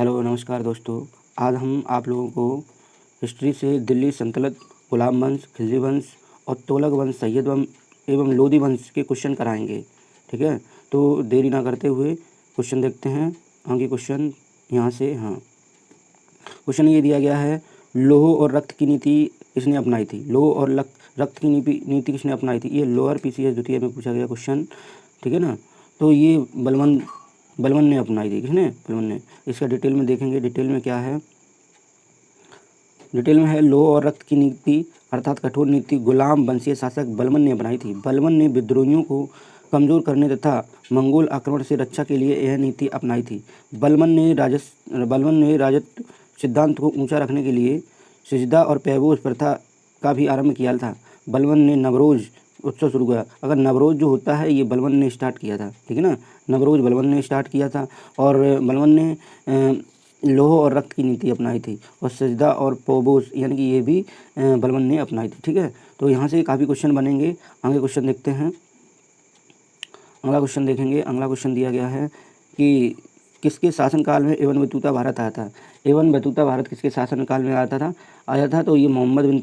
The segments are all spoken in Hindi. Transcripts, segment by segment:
हेलो नमस्कार दोस्तों। आज हम आप लोगों को हिस्ट्री से दिल्ली सल्तनत, गुलाम वंश, खिलजी वंश और तुगलक वंश, सैयद वंश एवं लोदी वंश के क्वेश्चन कराएंगे। ठीक है, तो देरी ना करते हुए क्वेश्चन देखते हैं। आगे क्वेश्चन यहाँ से। हाँ, क्वेश्चन ये दिया गया है, लौह और रक्त की नीति किसने अपनाई थी? लौह और रक्त की नीति किसने अपनाई थी? ये लोअर पीसीएस द्वितीय में पूछा गया क्वेश्चन। ठीक है ना, तो ये बलबन ने अपनाई थी। किसने? बलबन ने। इसका डिटेल में देखेंगे। डिटेल में क्या है? डिटेल में है, लौह और रक्त की नीति अर्थात कठोर नीति गुलाम वंशीय शासक बलबन ने अपनाई थी। बलबन ने विद्रोहियों को कमजोर करने तथा मंगोल आक्रमण से रक्षा के लिए यह नीति अपनाई थी। बलबन ने राजत्व सिद्धांत को ऊंचा रखने के लिए सिजदा और पैबोस प्रथा का भी आरंभ किया था। बलबन ने नवरोज उत्सव शुरू किया। अगर नवरोज जो होता है ये बलबन ने स्टार्ट किया था। ठीक है ना, नवरोज बलबन ने स्टार्ट किया था। और बलबन ने लौह और रक्त की नीति अपनाई थी। और सजदा और पोबोस यानी कि ये भी बलबन ने अपनाई थी। ठीक है, तो यहाँ से काफ़ी क्वेश्चन बनेंगे। आगे क्वेश्चन देखते हैं। अगला क्वेश्चन देखेंगे। अगला क्वेश्चन दिया गया है कि किसके शासनकाल में एबन बतूता भारत आया था? एबन बतूता भारत किसके शासनकाल में आया था? तो ये मोहम्मद बिन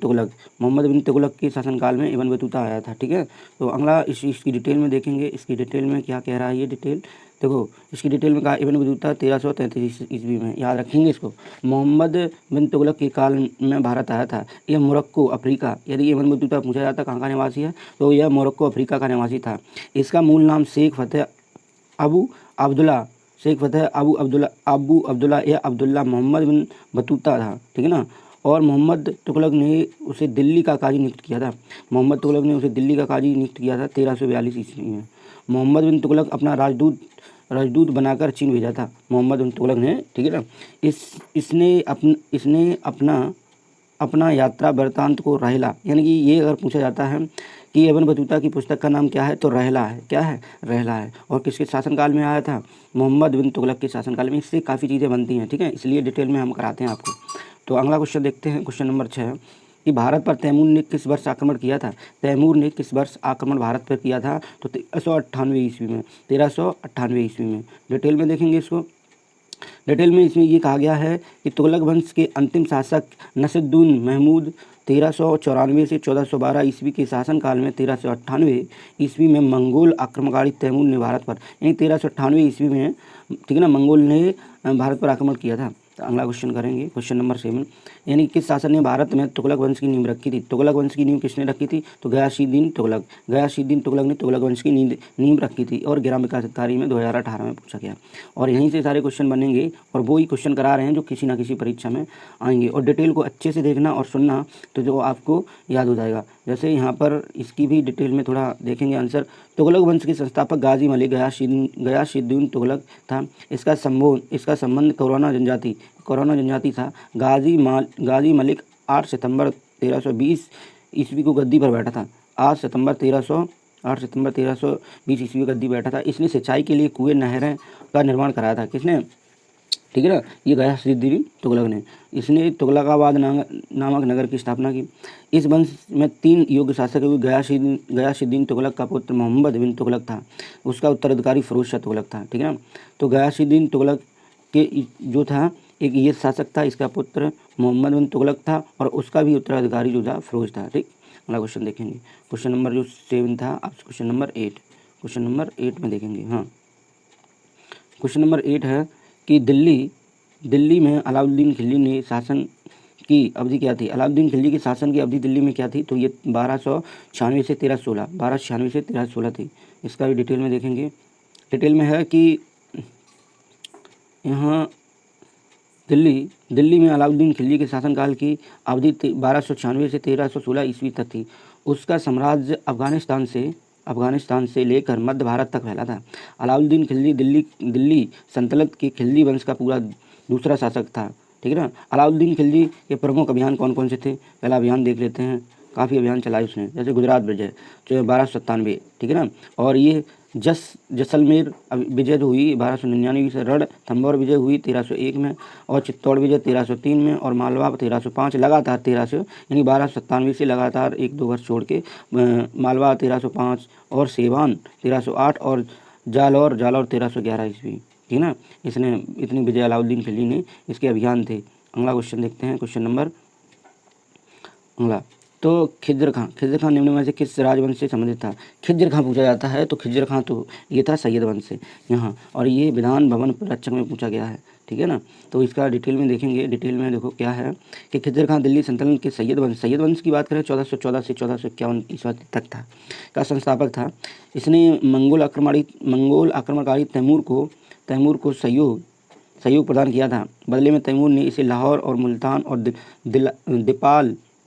तुगलक के शासनकाल में एबन बतूता आया था। ठीक है, तो अगला इसकी डिटेल में देखेंगे। इसकी डिटेल में क्या कह रहा है ये डिटेल देखो। इसकी डिटेल में कहा एबन बतूता 1333 ईस्वी में, याद रखेंगे इसको। मोहम्मद बिन तुगलक के काल में भारत आया था। यह मोरक्को अफ्रीका, यदि एबन बतूता पूछा जाता कहाँ का निवासी है तो यह मोरक्को अफ्रीका का निवासी था। इसका मूल नाम शेख फतेह अबू अब्दुल्ला या अब्दुल्ला मोहम्मद बिन बतूता था। ठीक है ना, और मोहम्मद तुगलक ने उसे दिल्ली का काजी नियुक्त किया था। 1342 ईस्वी में। मोहम्मद बिन तुगलक अपना राजदूत बनाकर चीन भेजा था। मोहम्मद बिन तुगलक ने। ठीक है ना, इसने अपना यात्रा वृत्तांत को रहला, यानी कि ये अगर पूछा जाता है कि एबन बतूता की पुस्तक का नाम क्या है तो रहला है। क्या है? रहला है। और किसके शासनकाल में आया था? मोहम्मद बिन तुगलक के शासनकाल में। इससे काफ़ी चीज़ें बनती हैं। ठीक है, इसलिए डिटेल में हम कराते हैं आपको। तो अगला क्वेश्चन देखते हैं। क्वेश्चन नंबर 6 कि भारत पर तैमूर ने किस वर्ष आक्रमण किया था? तैमूर ने किस वर्ष आक्रमण भारत पर किया था? तो 1398 ईस्वी में। 1398 ईस्वी में। डिटेल में देखेंगे इसको। डिटेल में इसमें ये कहा गया है कि तुगलक वंश के अंतिम शासक नसीरुद्दीन महमूद 1394 से 1412 ईस्वी के शासनकाल में 1398 ईस्वी में मंगोल आक्रमणकारी तैमूर ने भारत पर, यानी 1398 ईस्वी में, ठीक है ना, मंगोल ने भारत पर आक्रमण किया था। तो अगला क्वेश्चन करेंगे। क्वेश्चन नंबर 7 यानी किस शासक ने भारत में तुगलक वंश की नींव रखी थी? तुगलक वंश की नींव किसने रखी थी? तो गयासुद्दीन तुगलक ने तुगलक वंश की नींव रखी थी। और ग्राम विकास अधिकारी में 2018 में पूछा गया। और यहीं से सारे क्वेश्चन बनेंगे और वो ही क्वेश्चन करा रहे हैं जो किसी ना किसी परीक्षा में आएंगे। और डिटेल को अच्छे से देखना और सुनना तो जो आपको याद हो जाएगा। जैसे यहाँ पर इसकी भी डिटेल में थोड़ा देखेंगे आंसर। तुगलक वंश के संस्थापक गाजी मलिक गयासुद्दीन तुगलक था। इसका संबंध कौरव जनजाति था। गाजी मलिक 8 सितंबर 1320 ईस्वी को गद्दी पर बैठा था। 8 सितंबर 1320 ईस्वी को गद्दी बैठा था। इसने सिंचाई के लिए कुएं नहरें का निर्माण कराया था। किसने? ठीक है ना, ये गयासुद्दीन तुगलक ने। इसने तुगलकाबाद नामक नगर की स्थापना की। इस वंश में 3 योग्य शासक हुए। गयासुद्दीन तुगलक का पुत्र मोहम्मद बिन तुगलक था। उसका उत्तराधिकारी फिरोज शाह तुगलक था। ठीक है ना, तो गयासुद्दीन तुगलक के जो था एक ये शासक था, इसका पुत्र मोहम्मद बिन तुगलक था और उसका भी उत्तराधिकारी जो था फिरोज था। ठीक, अगला क्वेश्चन देखेंगे। क्वेश्चन नंबर जो 7 था, अब क्वेश्चन नंबर 8 में देखेंगे। हाँ, क्वेश्चन नंबर 8 है कि दिल्ली में अलाउद्दीन खिलजी ने शासन की अवधि क्या थी? अलाउद्दीन खिलजी के शासन की अवधि दिल्ली में क्या थी? तो ये 1296 से 1316 थी। इसका भी डिटेल में देखेंगे। डिटेल में है कि यहाँ दिल्ली में अलाउद्दीन खिलजी के शासनकाल की अवधि 1296 से 1316 ईस्वी तक थी। उसका साम्राज्य अफगानिस्तान से लेकर मध्य भारत तक फैला था। अलाउद्दीन खिलजी दिल्ली सल्तनत के खिलजी वंश का पूरा दूसरा शासक था। ठीक है ना, अलाउद्दीन खिलजी के प्रमुख अभियान कौन कौन से थे? पहला अभियान देख लेते हैं। काफ़ी अभियान चलाए उसने, जैसे गुजरात विजय 1297। ठीक है ना, और ये जैसलमेर विजय जो हुई 1299 से, रणथंभौर विजय हुई 1301 में, और चित्तौड़ विजय 1303 में, और मालवा 1305 लगातार 1300 यानी 1297 से लगातार 1-2 वर्ष छोड़ के मालवा 1305 और सेवान 1308 और जालौर 1311 ईस्वी। ठीक है ना। इसने इतनी विजय अलाउद्दीन खिलजी ने इसके अभियान थे। अगला क्वेश्चन देखते हैं, क्वेश्चन नंबर अगला। तो खिज्र खां निम्न में से किस राजवंश से संबंधित था? खिज्र खां पूछा जाता है तो खिज्र खां तो ये था सैयद वंश से यहाँ, और ये विधान भवन रक्षक में पूछा गया है, ठीक है ना। तो इसका डिटेल में देखेंगे, डिटेल में देखो क्या है कि खिज्र खां दिल्ली सल्तनत के सैयद वंश की बात करें 1414 से 1451 ईस्वी तक था का संस्थापक था। इसने मंगोल आक्रमणकारी तैमूर को सहयोग प्रदान किया था। बदले में तैमूर ने इसे लाहौर और मुल्तान और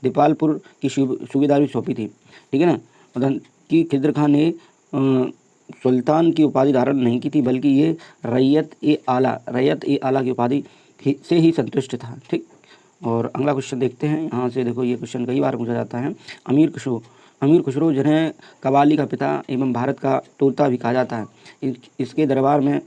दीपालपुर की सूबेदारी सौंपी थी, ठीक है ना। उदाहरण कि खिज्र खां ने सुल्तान की उपाधि धारण नहीं की थी, बल्कि ये रैयत ए आला की उपाधि से ही संतुष्ट था, ठीक। और अगला क्वेश्चन देखते हैं, यहाँ से देखो ये क्वेश्चन कई बार पूछा जाता है। अमीर खुसरो जिन्हें कव्वाली का पिता एवं भारत का तोता भी कहा जाता है, इसके दरबार में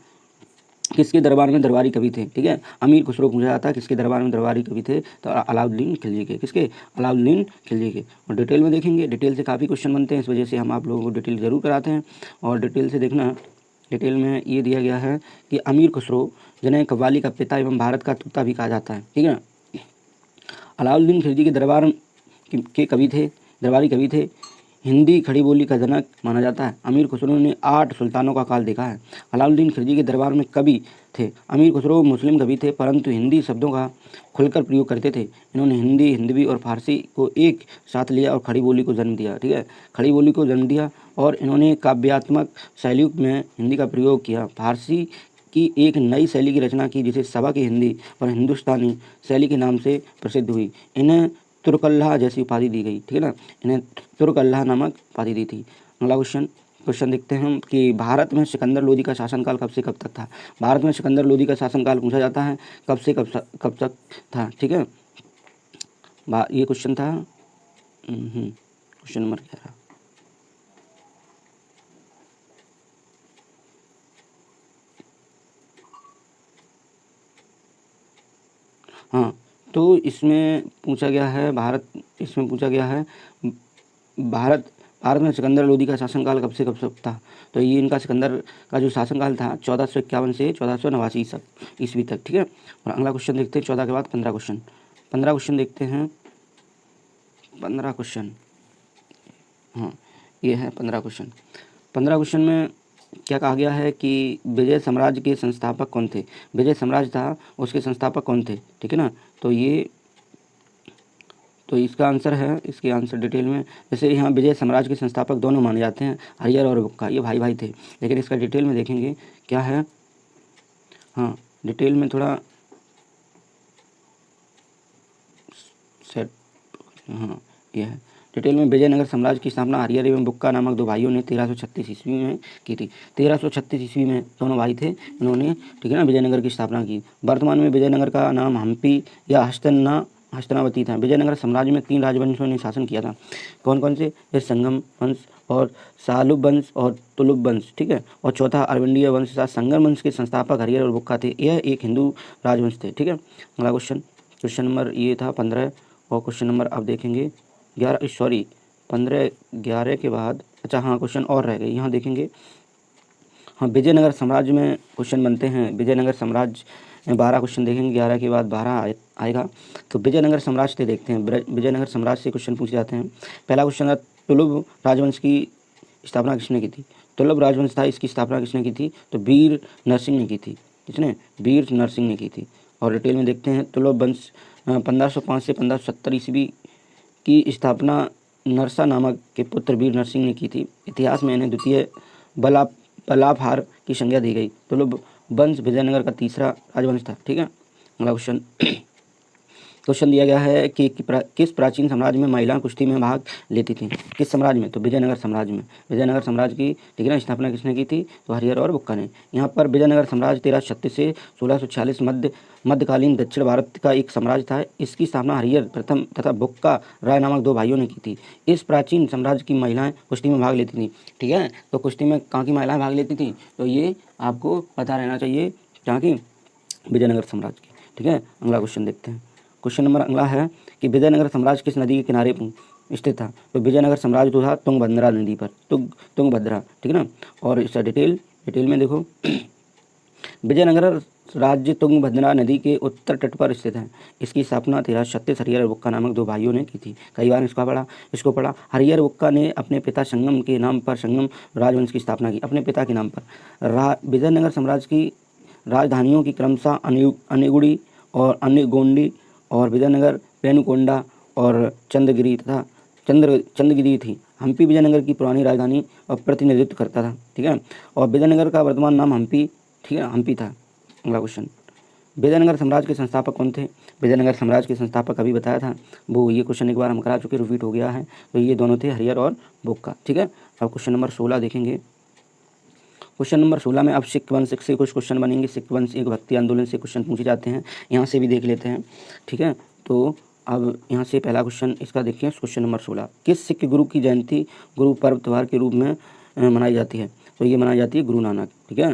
किसके दरबार में दरबारी कवि थे, ठीक है। अमीर खुसरो पूछा जाता है किसके दरबार में दरबारी कवि थे, तो अलाउद्दीन खिलजी के। किसके? अलाउद्दीन खिलजी के। और डिटेल में देखेंगे, डिटेल से काफ़ी क्वेश्चन बनते हैं, इस वजह से हम आप लोगों को डिटेल ज़रूर कराते हैं। और डिटेल से देखना, डिटेल में ये दिया गया है कि अमीर खुसरो जिन्हें कव्वाली का पिता एवं भारत का तोता भी कहा जाता है, ठीक है ना। अलाउद्दीन खिलजी के दरबार के कवि थे, दरबारी कवि थे। हिंदी खड़ी बोली का जनक माना जाता है। अमीर खुसरो ने 8 सुल्तानों का काल देखा है। अलाउद्दीन खिलजी के दरबार में कवि थे। अमीर खुसरो मुस्लिम कवि थे, परंतु हिंदी शब्दों का खुलकर प्रयोग करते थे। इन्होंने हिंदी, हिंदवी और फारसी को एक साथ लिया और खड़ी बोली को जन्म दिया, ठीक है। खड़ी बोली को जन्म दिया और इन्होंने काव्यात्मक शैलियों में हिंदी का प्रयोग किया। फारसी की एक नई शैली की रचना की जिसे सबक हिंदी और हिंदुस्तानी शैली के नाम से प्रसिद्ध हुई। इन्हें तुर्क-अल्लाह जैसी उपाधि दी गई, ठीक है ना। इन्हें तुर्क-अल्लाह नामक उपाधि दी थी। अगला क्वेश्चन देखते हैं हम कि भारत में सिकंदर लोदी का शासनकाल कब से कब तक था। भारत में सिकंदर लोदी का शासनकाल पूछा जाता है कब से कब तक था, ठीक है। ये क्वेश्चन था क्वेश्चन नंबर 11। हाँ, तो इसमें पूछा गया है भारत में सिकंदर लोदी का शासनकाल कब से कब तक था। तो ये इनका सिकंदर का जो शासनकाल था 1451 से 1489 ईस्वी तक, ठीक है। और अगला क्वेश्चन देखते हैं 14 के बाद 15 क्वेश्चन देखते हैं। 15 क्वेश्चन, हाँ ये है 15 क्वेश्चन। 15 क्वेश्चन में क्या कहा गया है कि विजय साम्राज्य के संस्थापक कौन थे। विजय साम्राज्य था उसके संस्थापक कौन थे, ठीक है ना। तो इसका आंसर है, इसके आंसर डिटेल में, जैसे यहाँ विजय साम्राज्य के संस्थापक दोनों माने जाते हैं, हरिहर और बुक्का, ये भाई थे। लेकिन इसका डिटेल में देखेंगे क्या है, हाँ डिटेल में थोड़ा सेट, हाँ ये है डिटेल में। विजयनगर साम्राज्य की स्थापना हरिहर एवं बुक्का नामक दो भाइयों ने 1336 ईस्वी में की थी। 1336 ईस्वी में दोनों भाई थे, इन्होंने, ठीक है ना, विजयनगर की स्थापना की। वर्तमान में विजयनगर का नाम हम्पी या हस्तनावती था। विजयनगर साम्राज्य में 3 राजवंशों ने शासन किया था। कौन कौन से? ये संगम वंश और सालुब वंश और तुलुब वंश, ठीक है। और चौथा अरवंडीय वंश था। संगम वंश के संस्थापक हरिहर और बुक्का थे। यह एक हिंदू राजवंश थे, ठीक है। अगला क्वेश्चन नंबर ये था 15। और क्वेश्चन नंबर अब देखेंगे 11 के बाद, अच्छा हाँ क्वेश्चन और रह गए, यहाँ देखेंगे। हाँ विजयनगर साम्राज्य में क्वेश्चन बनते हैं। विजयनगर साम्राज्य में 12 क्वेश्चन देखेंगे, 11 के बाद 12 आएगा। तो विजयनगर साम्राज्य से देखते हैं, विजयनगर साम्राज्य से क्वेश्चन पूछे जाते हैं। पहला क्वेश्चन था तुलुब राजवंश की स्थापना किसने की थी। तुलुब राजवंश था, इसकी स्थापना किसने की थी, तो वीर नरसिंह ने की थी। किसने? वीर नरसिंह ने की थी। और डिटेल में देखते हैं, तुलुब वंश 1505 से 1570 ईस्वी की स्थापना नरसा नामक के पुत्र वीर नरसिंह ने की थी। इतिहास में इन्हें द्वितीय बलाफार की संज्ञा दी गई। तुलुब वंश विजयनगर का तीसरा राजवंश था, ठीक है। अगला क्वेश्चन दिया गया है कि किस प्राचीन साम्राज्य में महिलाएं कुश्ती में भाग लेती थीं। किस साम्राज्य में? तो विजयनगर साम्राज्य में। विजयनगर साम्राज्य की, ठीक है ना, स्थापना किसने की थी, तो हरिहर और बुक्का ने। यहाँ पर विजयनगर साम्राज्य 1336 से 1646 मध्यकालीन दक्षिण भारत का एक साम्राज्य था। इसकी स्थापना हरिहर प्रथम तथा बुक्का राय नामक 2 भाइयों ने की थी। इस प्राचीन साम्राज्य की महिलाएं कुश्ती में भाग लेती थी, ठीक है। तो कुश्ती में कहाँ की महिलाएं भाग लेती थी, तो ये आपको पता रहना चाहिए, कहाँ की, विजयनगर साम्राज्य की, ठीक है। अगला क्वेश्चन देखते हैं। क्वेश्चन नंबर अगला है कि विजयनगर साम्राज्य किस नदी के किनारे स्थित था। तो विजयनगर साम्राज्य तो था तुंगभद्रा नदी पर, तुंगभद्रा, ठीक है ना। और इसका डिटेल में देखो, विजयनगर राज्य तुंगभद्रा नदी के उत्तर तट पर स्थित है। इसकी स्थापना 1336 हरिहर बुक्का नामक दो भाइयों ने की थी। कई बार इसको पढ़ा। हरिहर बुक्का ने अपने पिता संगम के नाम पर संगम राजवंश की स्थापना की। अपने पिता के नाम पर विजयनगर साम्राज्य की राजधानियों की क्रमशः अनेगुड़ी और अनेगोंडी और विजयनगर, पेनुकोंडा और चंद्रगिरी थी। हम्पी विजयनगर की पुरानी राजधानी और प्रतिनिधित्व करता था। ठीक है, और विजयनगर का वर्तमान नाम हम्पी, ठीक है, हम्पी था। अगला क्वेश्चन, विजयनगर साम्राज्य के संस्थापक कौन थे? विजयनगर साम्राज्य के संस्थापक अभी बताया था वो, ये क्वेश्चन एक बार हम करा चुके, रिपीट हो गया है। तो ये दोनों थे, हरिहर और बुक्का। ठीक है, अब क्वेश्चन नंबर 16 देखेंगे। क्वेश्चन नंबर 16 में अब सिख वंश से कुछ क्वेश्चन बनेंगे। सिख वंश एक भक्ति आंदोलन से क्वेश्चन पूछे जाते हैं, यहाँ से भी देख लेते हैं। ठीक है, तो अब यहाँ से पहला क्वेश्चन इसका देखिए, क्वेश्चन नंबर 16, किस सिख गुरु की जयंती गुरु पर्व त्यौहार के रूप में मनाई जाती है? तो ये मनाई जाती है गुरु नानक। ठीक है,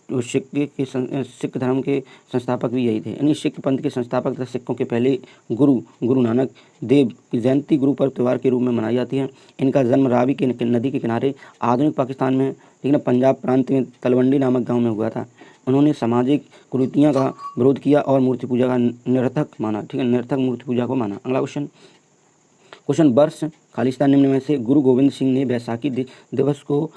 तो सिख धर्म के संस्थापक भी यही थे, यानी सिख पंथ के संस्थापक तथा सिखों के पहले गुरु नानक देव की जयंती गुरु पर्व त्यौहार के रूप में मनाई जाती है। इनका जन्म रावी के नदी के किनारे आधुनिक पाकिस्तान में, ठीक है, पंजाब प्रांत में तलवंडी नामक गाँव में हुआ था। उन्होंने सामाजिक कुरीतियों का विरोध किया और मूर्ति पूजा का निरर्थक माना। ठीक है, निरर्थक मूर्ति पूजा को माना। अगला क्वेश्चन वर्ष खालिस्तान निम्न में से गुरु गोविंद सिंह ने बैसाखी दिवस को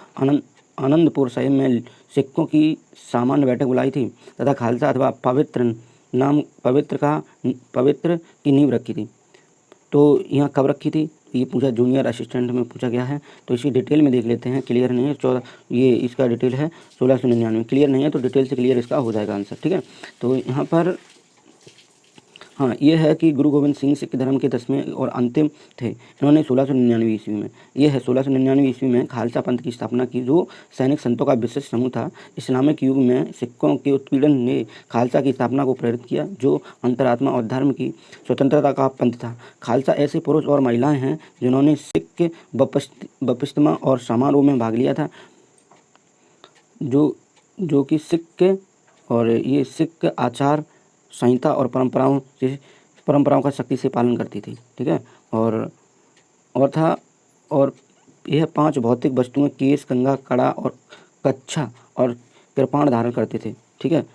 आनंदपुर साहिब में सिखों की सामान्य बैठक बुलाई थी तथा खालसा अथवा पवित्र की नींव रखी थी। तो यहाँ कब रखी थी? ये पूछा, जूनियर असिस्टेंट में पूछा गया है। तो इसी डिटेल में देख लेते हैं, क्लियर नहीं है। 14 ये इसका डिटेल है 1699, क्लियर नहीं है तो डिटेल से क्लियर इसका हो जाएगा आंसर। ठीक है, तो यहाँ पर हाँ ये है कि गुरु गोविंद सिंह सिख धर्म के 10वें और अंतिम थे। इन्होंने 1699 ईस्वी में, ये है 1699 ईस्वी में खालसा पंथ की स्थापना की, जो सैनिक संतों का विशिष्ट समूह था। इस्लामिक युग में सिखों के उत्पीड़न ने खालसा की स्थापना को प्रेरित किया, जो अंतरात्मा और धर्म की स्वतंत्रता का पंथ था। खालसा ऐसे पुरुष और महिलाएं हैं जिन्होंने सिख बपतिस्मा और समारोह में भाग लिया था, जो कि सिख और ये सिख आचार संहिता और परंपराओं का सख्ती से पालन करती थी। ठीक है, और यह 5 भौतिक वस्तुएं केस, कंघा, कड़ा और कच्छा और कृपाण धारण करते थे। ठीक है,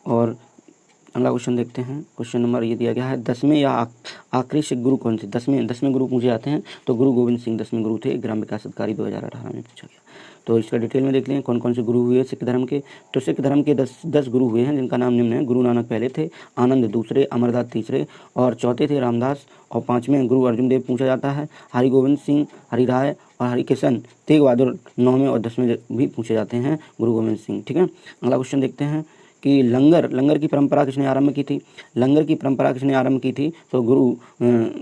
और अगला क्वेश्चन देखते हैं। क्वेश्चन नंबर ये दिया गया है, 10वें या आखिरी सिख गुरु कौन से? 10वें गुरु पूछे जाते हैं, तो गुरु गोविंद सिंह 10वें गुरु थे। ग्राम विकास अधिकारी 2018 में पूछा गया। तो इसका डिटेल में देख लें कौन कौन से गुरु हुए सिख धर्म के। तो सिख धर्म के 10 गुरु हुए हैं, जिनका नाम निम्न है। गुरु नानक पहले थे, आनंद दूसरे, अमरदास तीसरे और चौथे थे रामदास, और 5वें गुरु अर्जुन देव पूछा जाता है। हरिगोविंद सिंह, हरिराय और हरिकिशन तेग बहादुर 9वें और 10वें भी पूछे जाते हैं गुरु गोविंद सिंह। ठीक है, अगला क्वेश्चन देखते हैं कि लंगर की परंपरा किसने आरंभ की थी? लंगर की परंपरा किसने आरंभ की थी? तो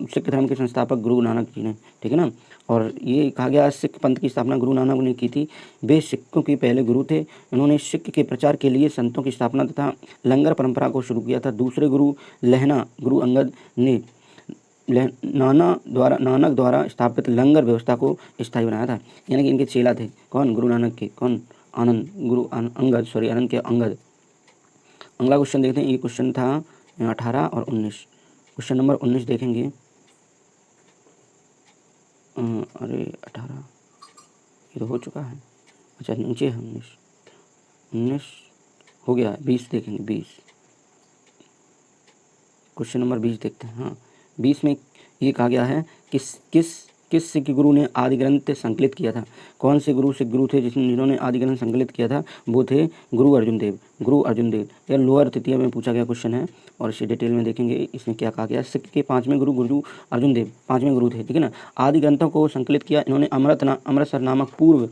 सिख धर्म के संस्थापक गुरु नानक जी ने। ठीक है ना, और ये कहा गया सिख पंथ की स्थापना गुरु नानक ने की थी। वे सिखों के पहले गुरु थे। उन्होंने सिख के प्रचार के लिए संतों की स्थापना तथा लंगर परंपरा को शुरू किया था। दूसरे गुरु लहना गुरु अंगद ने नानक द्वारा स्थापित लंगर व्यवस्था को स्थायी बनाया था, यानी कि इनके चेला थे। कौन? गुरु नानक के कौन? आनंद के अंगद। अगला क्वेश्चन देखते हैं, ये क्वेश्चन था 18 और 19। क्वेश्चन नंबर 19 देखेंगे। अरे 18 ये तो हो चुका है, अच्छा नीचे है 19 हो गया है। 20 देखेंगे, 20 क्वेश्चन नंबर 20 देखते हैं। हाँ, 20 में ये कहा गया है किस सिख गुरु ने आदि ग्रंथ संकलित किया था? कौन से सिख गुरु थे जिन्होंने आदि ग्रंथ संकलित किया था? वो थे गुरु अर्जुन देव। यह लोअर तृतीय में पूछा गया क्वेश्चन है, और इसे डिटेल में देखेंगे। इसमें क्या कहा गया? सिख के 5वें गुरु अर्जुन देव 5वें गुरु थे। ठीक है ना, आदि ग्रंथों को संकलित किया इन्होंने अमृतसर नामक पूर्व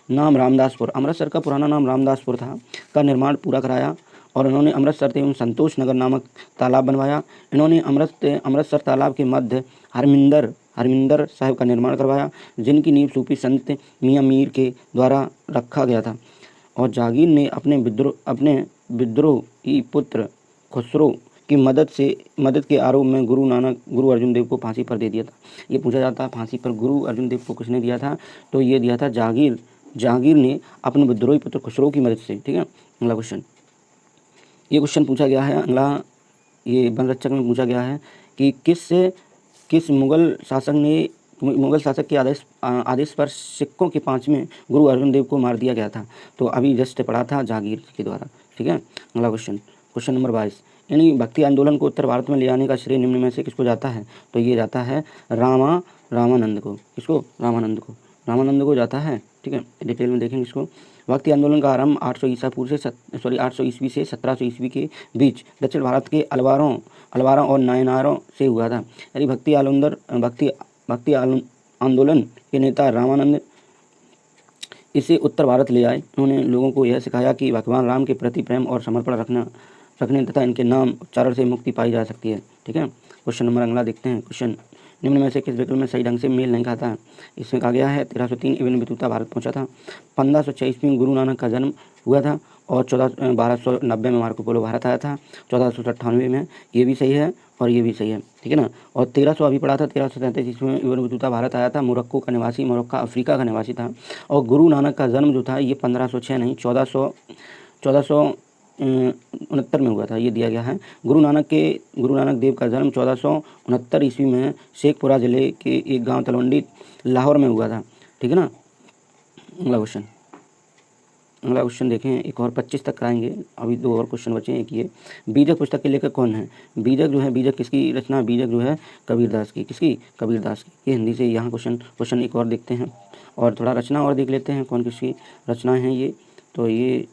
नाम रामदासपुर, अमृतसर का पुराना नाम रामदासपुर था, का निर्माण पूरा कराया, और इन्होंने अमृतसर एवं संतोष नगर नामक तालाब बनवाया। इन्होंने अमृतसर तालाब के मध्य हरमिंदर साहिब का निर्माण करवाया, जिनकी नींव सूफी संत मियाँ मीर के द्वारा रखा गया था। और जागीर ने अपने विद्रोही पुत्र खुसरो की मदद के आरोप में गुरु अर्जुन देव को फांसी पर दे दिया था। ये पूछा जाता है, फांसी पर गुरु अर्जुन देव को किसने दिया था? तो ये दिया था जागीर ने अपने विद्रोही पुत्र खुसरो की मदद से। ठीक है, अगला क्वेश्चन, ये क्वेश्चन पूछा गया है। अगला ये वन रक्षक में पूछा गया है कि किस मुगल शासक ने मुगल शासक के आदेश पर सिखों के 5वें गुरु अर्जुन देव को मार दिया गया था। तो अभी जस्ट पढ़ा था जहांगीर के द्वारा। ठीक है, अगला क्वेश्चन नंबर 22, यानी भक्ति आंदोलन को उत्तर भारत में ले आने का श्रेय निम्न में से किसको जाता है? तो ये जाता है रामानंद को। किसको? रामानंद को जाता है। ठीक है, डिटेल में देखेंगे इसको। भक्ति आंदोलन का आरंभ 800 ईस्वी से 1700 ईस्वी के बीच दक्षिण भारत के अलवारों और नायनारों से हुआ था। यदि भक्ति आंदोलन के नेता रामानंद इसे उत्तर भारत ले आए। उन्होंने लोगों को यह सिखाया कि भगवान राम के प्रति प्रेम और समर्पण रखने तथा इनके नाम उच्चारण से मुक्ति पाई जा सकती है। ठीक है, क्वेश्चन नंबर अगला देखते हैं। क्वेश्चन, निम्न में से किस विकल्प में सही ढंग से मेल नहीं खाता है? इसमें कहा गया है 1303 इब्न बतूता भारत पहुंचा था, 1506 ईस्वी में गुरु नानक का जन्म हुआ था और 1290 में मार्को पोलो भारत आया था, 1498 में। ये भी सही है और ये भी सही है। ठीक है ना। और 1300 अभी पढ़ा था, 1333 ईस्वी में इब्न बतूता भारत आया था, मोरक्को का निवासी, मोरक्का अफ्रीका का निवासी था। और गुरु नानक का जन्म जो था ये 1506 नहीं 1469 में हुआ था, ये दिया गया है। गुरु नानक देव का जन्म 1469 ईस्वी में शेखपुरा जिले के एक गांव तलवंडी लाहौर में हुआ था। ठीक है ना। अगला क्वेश्चन देखें, एक और 25 तक कराएंगे, अभी 2 और क्वेश्चन बचे हैं। एक ये, बीजक पुस्तक के लेखक कौन है? बीजक किसकी रचना? बीजक जो है कबीरदास की। किसकी? कबीरदास की। ये हिंदी से यहाँ क्वेश्चन एक और देखते हैं और थोड़ा रचना और देख लेते हैं कौन किसकी रचना है ये। तो ये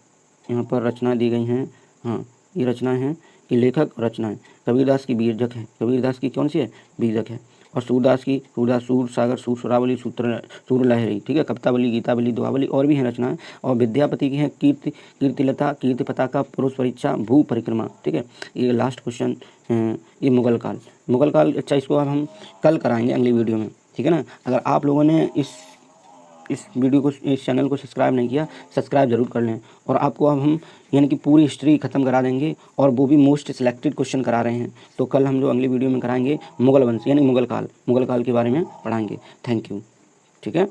यहाँ पर रचना दी गई हैं। हाँ, ये रचना है कि लेखक और रचनाएं कबीरदास की बीजक है। कबीरदास की कौन सी है? बीजक है। और सूरदास सूर सागर, सूर सुरावली, सूर लहरी। ठीक है, कवितावली, गीतावली, दुआवली और भी हैं रचनाएं। और विद्यापति की हैं कीर्तिलता, कीर्ति पताका, पुरुष परीक्षा, भू परिक्रमा। ठीक है, ये लास्ट क्वेश्चन ये मुगल काल। अच्छा, इसको अब हम कल कराएंगे अगली वीडियो में। ठीक है ना। अगर आप लोगों ने इस वीडियो को, इस चैनल को सब्सक्राइब नहीं किया, सब्सक्राइब जरूर कर लें। और आपको अब हम यानी कि पूरी हिस्ट्री ख़त्म करा देंगे और वो भी मोस्ट सिलेक्टेड क्वेश्चन करा रहे हैं। तो कल हम जो अगली वीडियो में कराएंगे मुगल वंश यानी मुगल काल के बारे में पढ़ाएंगे। Thank you. ठीक है।